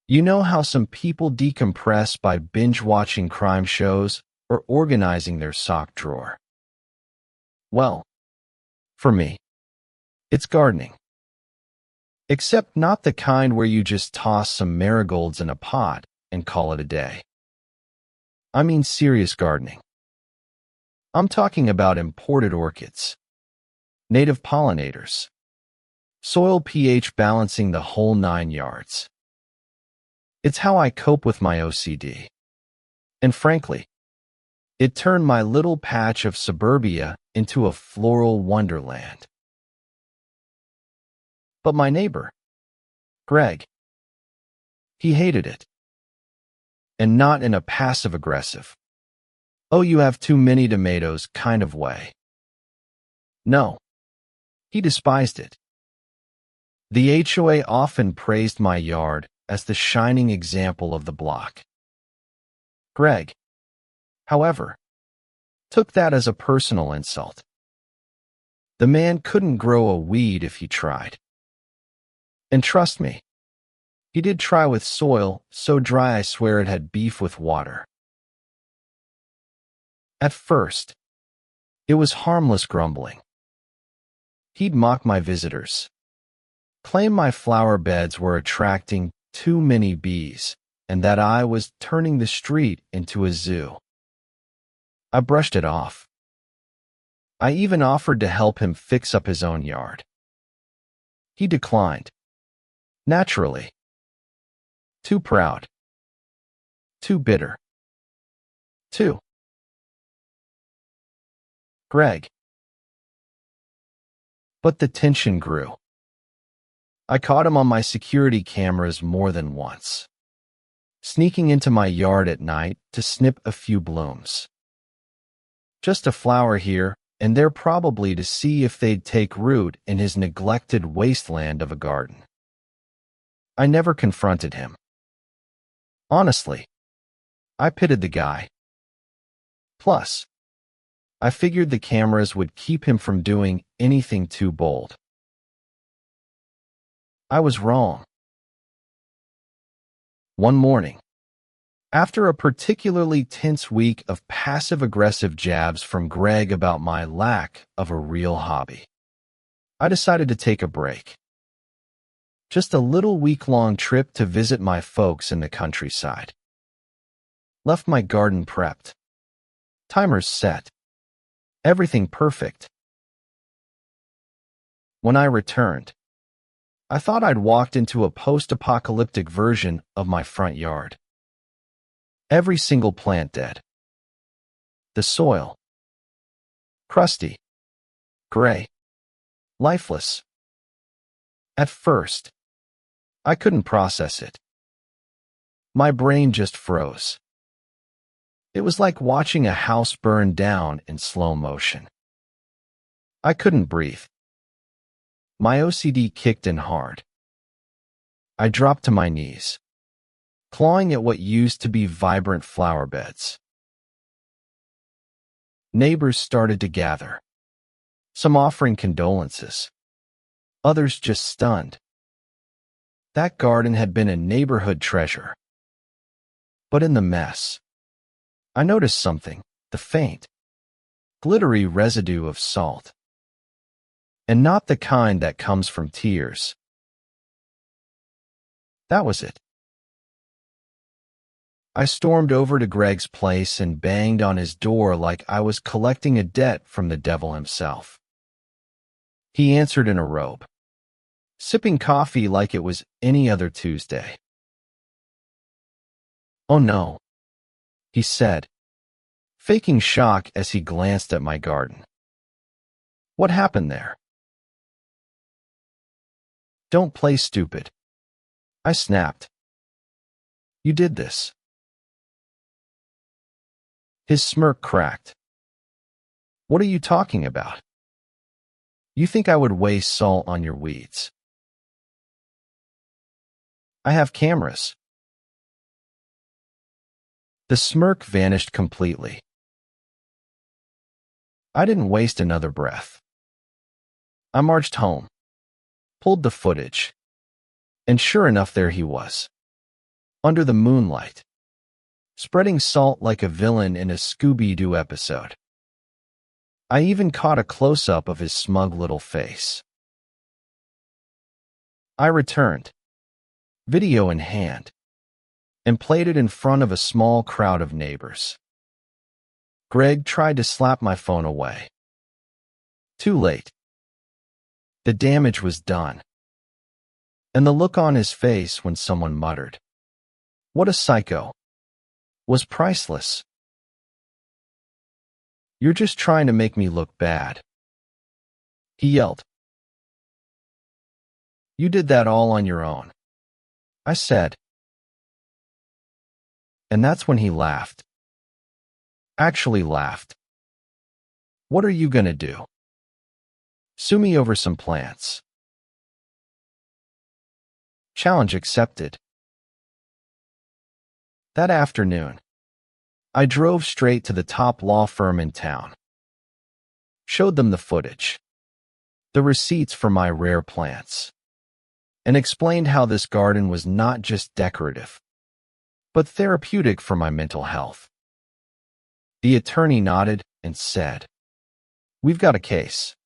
You know how some people decompress by binge-watching crime shows or organizing their sock drawer? Well, for me, it's gardening. Except not the kind where you just toss some marigolds in a pot and call it a day. I mean serious gardening. I'm talking about imported orchids, native pollinators, soil pH balancing the whole 9 yards. It's how I cope with my OCD. And frankly, it turned my little patch of suburbia into a floral wonderland. But my neighbor, Greg, he hated it. And not in a passive-aggressive, "Oh, you have too many tomatoes" kind of way. No, he despised it. The HOA often praised my yard as the shining example of the block. Greg, however, took that as a personal insult. The man couldn't grow a weed if he tried. And trust me, he did try with soil so dry I swear it had beef with water. At first, it was harmless grumbling. He'd mock my visitors, claim my flower beds were attracting too many bees, and that I was turning the street into a zoo. I brushed it off. I even offered to help him fix up his own yard. He declined. Naturally. Too proud. Too bitter. Too. Greg. But the tension grew. I caught him on my security cameras more than once, sneaking into my yard at night to snip a few blooms. Just a flower here and there, probably to see if they'd take root in his neglected wasteland of a garden. I never confronted him. Honestly, I pitied the guy. Plus, I figured the cameras would keep him from doing anything too bold. I was wrong. One morning, after a particularly tense week of passive-aggressive jabs from Greg about my lack of a real hobby, I decided to take a break. Just a little week-long trip to visit my folks in the countryside. Left my garden prepped. Timers set. Everything perfect. When I returned, I thought I'd walked into a post-apocalyptic version of my front yard. Every single plant dead. The soil. Crusty. Gray. Lifeless. At first, I couldn't process it. My brain just froze. It was like watching a house burn down in slow motion. I couldn't breathe. My OCD kicked in hard. I dropped to my knees, clawing at what used to be vibrant flower beds. Neighbors started to gather, some offering condolences, others just stunned. That garden had been a neighborhood treasure. But in the mess, I noticed something, the faint, glittery residue of salt. And not the kind that comes from tears. That was it. I stormed over to Greg's place and banged on his door like I was collecting a debt from the devil himself. He answered in a robe, sipping coffee like it was any other Tuesday. "Oh no," he said, faking shock as he glanced at my garden. "What happened there?" "Don't play stupid," I snapped. "You did this." His smirk cracked. "What are you talking about? You think I would waste salt on your weeds?" "I have cameras." The smirk vanished completely. I didn't waste another breath. I marched home, pulled the footage, and sure enough, there he was. under the moonlight, spreading salt like a villain in a Scooby-Doo episode. I even caught a close-up of his smug little face. I returned, video in hand, and played it in front of a small crowd of neighbors. Greg tried to slap my phone away. Too late. The damage was done. And the look on his face when someone muttered, "What a psycho," was priceless. "You're just trying to make me look bad," he yelled. "You did that all on your own," I said. And that's when he laughed. Actually laughed. "What are you gonna do? Sue me over some plants?" Challenge accepted. That afternoon, I drove straight to the top law firm in town. Showed them the footage, the receipts for my rare plants, and explained how this garden was not just decorative, but therapeutic for my mental health. The attorney nodded and said, "We've got a case."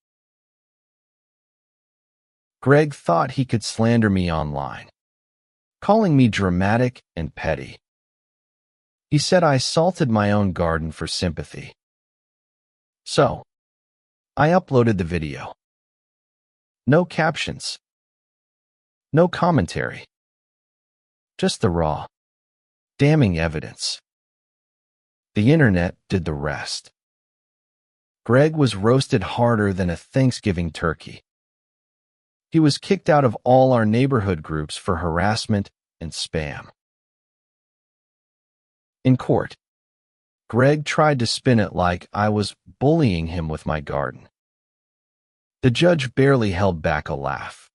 Greg thought he could slander me online, calling me dramatic and petty. He said I salted my own garden for sympathy. So, I uploaded the video. No captions. No commentary. Just the raw, damning evidence. The internet did the rest. Greg was roasted harder than a Thanksgiving turkey. He was kicked out of all our neighborhood groups for harassment and spam. In court, Greg tried to spin it like I was bullying him with my garden. The judge barely held back a laugh.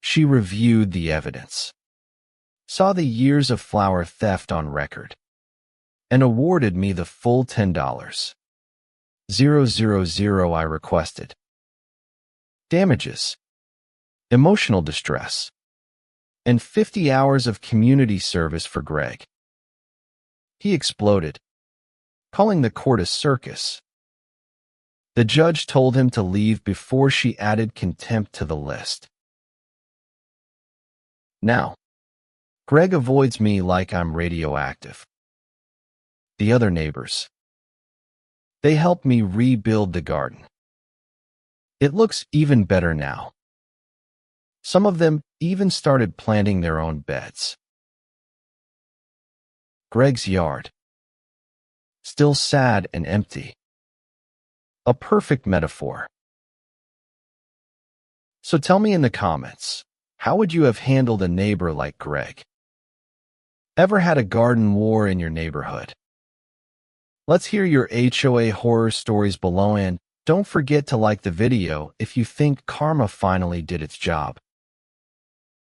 She reviewed the evidence, saw the years of flower theft on record, and awarded me the full $10,000 I requested. Damages, emotional distress, and 50 hours of community service for Greg. He exploded, calling the court a circus. The judge told him to leave before she added contempt to the list. Now, Greg avoids me like I'm radioactive. The other neighbors, they helped me rebuild the garden. It looks even better now. Some of them even started planting their own beds. Greg's yard, still sad and empty. A perfect metaphor. So tell me in the comments, how would you have handled a neighbor like Greg? Ever had a garden war in your neighborhood? Let's hear your HOA horror stories below, and don't forget to like the video if you think karma finally did its job.